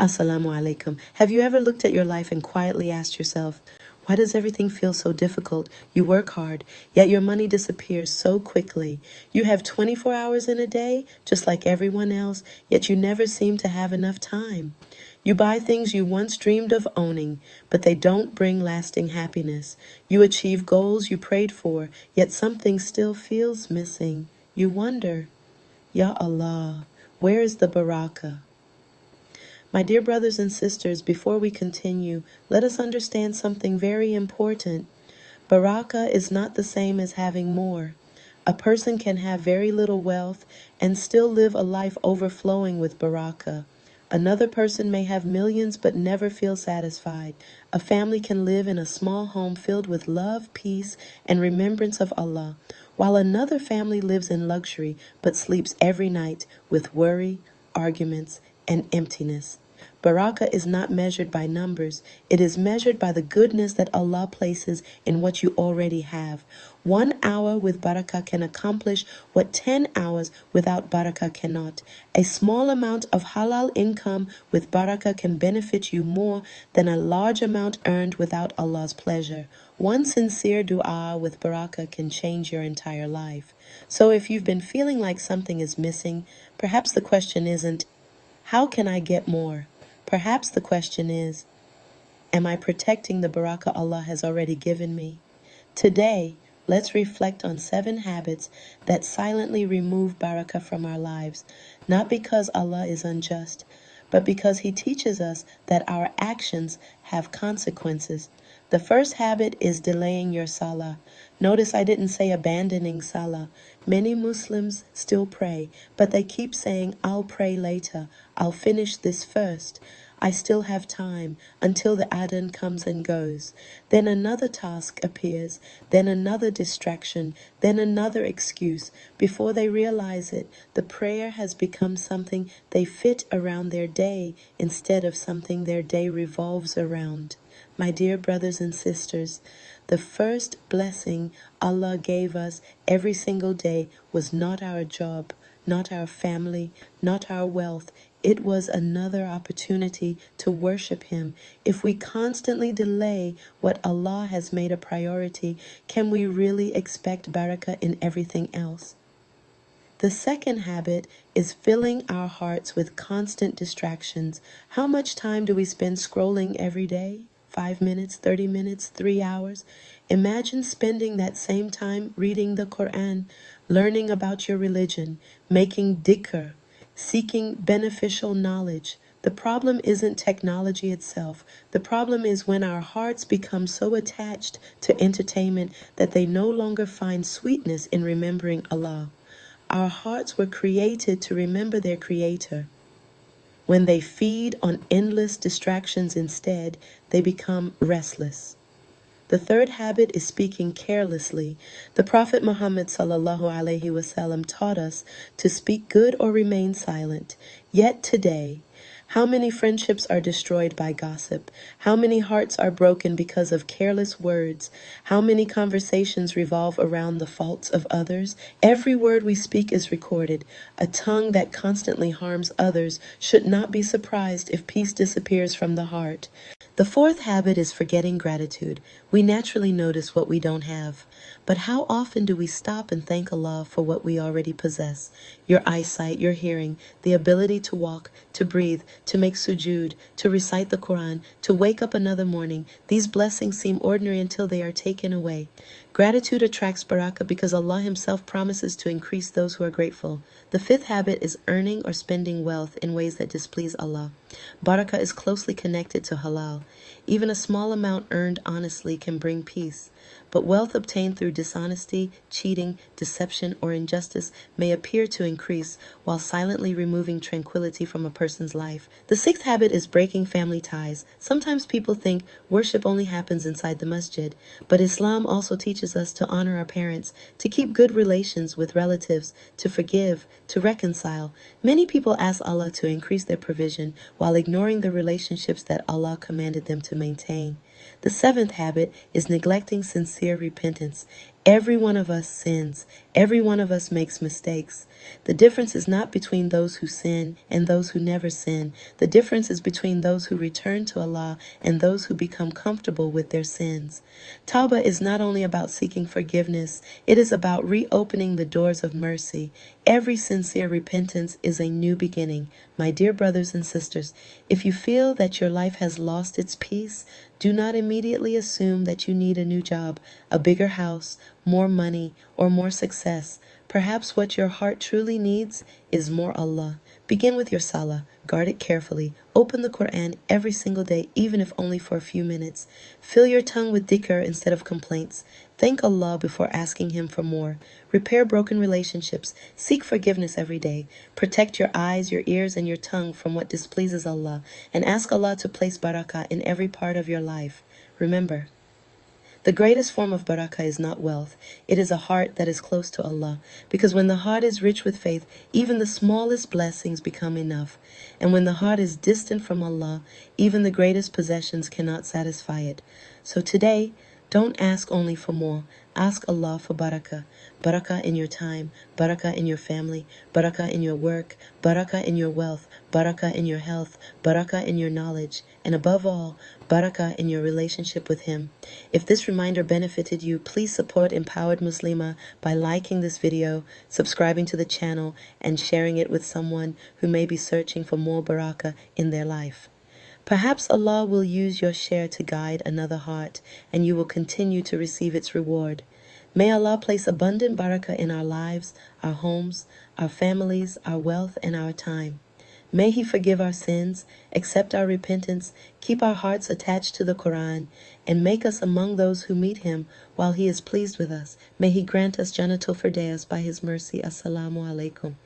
Assalamu alaikum. Have you ever looked at your life and quietly asked yourself, why does everything feel so difficult? You work hard, yet your money disappears so quickly. You have 24 hours in a day, just like everyone else, yet you never seem to have enough time. You buy things you once dreamed of owning, but they don't bring lasting happiness. You achieve goals you prayed for, yet something still feels missing. You wonder, Ya Allah, where is the Barakah? My dear brothers and sisters, before we continue, let us understand something very important. Barakah is not the same as having more. A person can have very little wealth and still live a life overflowing with barakah. Another person may have millions but never feel satisfied. A family can live in a small home filled with love, peace, and remembrance of Allah, while another family lives in luxury but sleeps every night with worry, arguments, and emptiness. Barakah is not measured by numbers. It is measured by the goodness that Allah places in what you already have. 1 hour with barakah can accomplish what 10 hours without barakah cannot. A small amount of halal income with barakah can benefit you more than a large amount earned without Allah's pleasure. One sincere dua with barakah can change your entire life. So if you've been feeling like something is missing, perhaps the question isn't, how can I get more? Perhaps the question is, am I protecting the barakah Allah has already given me? Today, let's reflect on 7 habits that silently remove barakah from our lives, not because Allah is unjust, but because He teaches us that our actions have consequences. The first habit is delaying your Salah. Notice I didn't say abandoning Salah. Many Muslims still pray, but they keep saying, I'll pray later. I'll finish this first. I still have time until the adhan comes and goes. Then another task appears, then another distraction, then another excuse. Before they realize it, the prayer has become something they fit around their day instead of something their day revolves around. My dear brothers and sisters, the first blessing Allah gave us every single day was not our job, not our family, not our wealth. It was another opportunity to worship Him. If we constantly delay what Allah has made a priority, can we really expect barakah in everything else? The second habit is filling our hearts with constant distractions. How much time do we spend scrolling every day? 5 minutes, 30 minutes, 3 hours? Imagine spending that same time reading the Qur'an, learning about your religion, making dhikr, seeking beneficial knowledge. The problem isn't technology itself. The problem is when our hearts become so attached to entertainment that they no longer find sweetness in remembering Allah. Our hearts were created to remember their Creator. When they feed on endless distractions instead, they become restless. The third habit is speaking carelessly. The Prophet Muhammad ﷺ taught us to speak good or remain silent. Yet today, how many friendships are destroyed by gossip? How many hearts are broken because of careless words? How many conversations revolve around the faults of others? Every word we speak is recorded. A tongue that constantly harms others should not be surprised if peace disappears from the heart. The fourth habit is forgetting gratitude. We naturally notice what we don't have. But how often do we stop and thank Allah for what we already possess? Your eyesight, your hearing, the ability to walk, to breathe, to make sujood, to recite the Qur'an, to wake up another morning. These blessings seem ordinary until they are taken away. Gratitude attracts barakah because Allah Himself promises to increase those who are grateful. The fifth habit is earning or spending wealth in ways that displease Allah. Barakah is closely connected to halal. Even a small amount earned honestly can bring peace. But wealth obtained through dishonesty, cheating, deception, or injustice may appear to increase while silently removing tranquility from a person's life. The sixth habit is breaking family ties. Sometimes people think worship only happens inside the masjid, but Islam also teaches us to honor our parents, to keep good relations with relatives, to forgive, to reconcile. Many people ask Allah to increase their provision while ignoring the relationships that Allah commanded them to maintain. The seventh habit is neglecting sincere repentance. Every one of us sins. Every one of us makes mistakes. The difference is not between those who sin and those who never sin. The difference is between those who return to Allah and those who become comfortable with their sins. Tawbah is not only about seeking forgiveness, it is about reopening the doors of mercy. Every sincere repentance is a new beginning. My dear brothers and sisters, if you feel that your life has lost its peace, do not immediately assume that you need a new job, a bigger house, more money, or more success. Perhaps what your heart truly needs is more Allah. Begin with your Salah. Guard it carefully. Open the Qur'an every single day, even if only for a few minutes. Fill your tongue with dhikr instead of complaints. Thank Allah before asking Him for more. Repair broken relationships. Seek forgiveness every day. Protect your eyes, your ears, and your tongue from what displeases Allah. And ask Allah to place barakah in every part of your life. Remember, the greatest form of barakah is not wealth. It is a heart that is close to Allah. Because when the heart is rich with faith, even the smallest blessings become enough. And when the heart is distant from Allah, even the greatest possessions cannot satisfy it. So today, don't ask only for more. Ask Allah for barakah. Barakah in your time, barakah in your family, barakah in your work, barakah in your wealth, barakah in your health, barakah in your knowledge, and above all, barakah in your relationship with Him. If this reminder benefited you, please support Empowered Muslima by liking this video, subscribing to the channel, and sharing it with someone who may be searching for more barakah in their life. Perhaps Allah will use your share to guide another heart, and you will continue to receive its reward. May Allah place abundant barakah in our lives, our homes, our families, our wealth, and our time. May He forgive our sins, accept our repentance, keep our hearts attached to the Qur'an, and make us among those who meet Him while He is pleased with us. May He grant us Jannatul Firdaus by His mercy. Assalamu alaikum.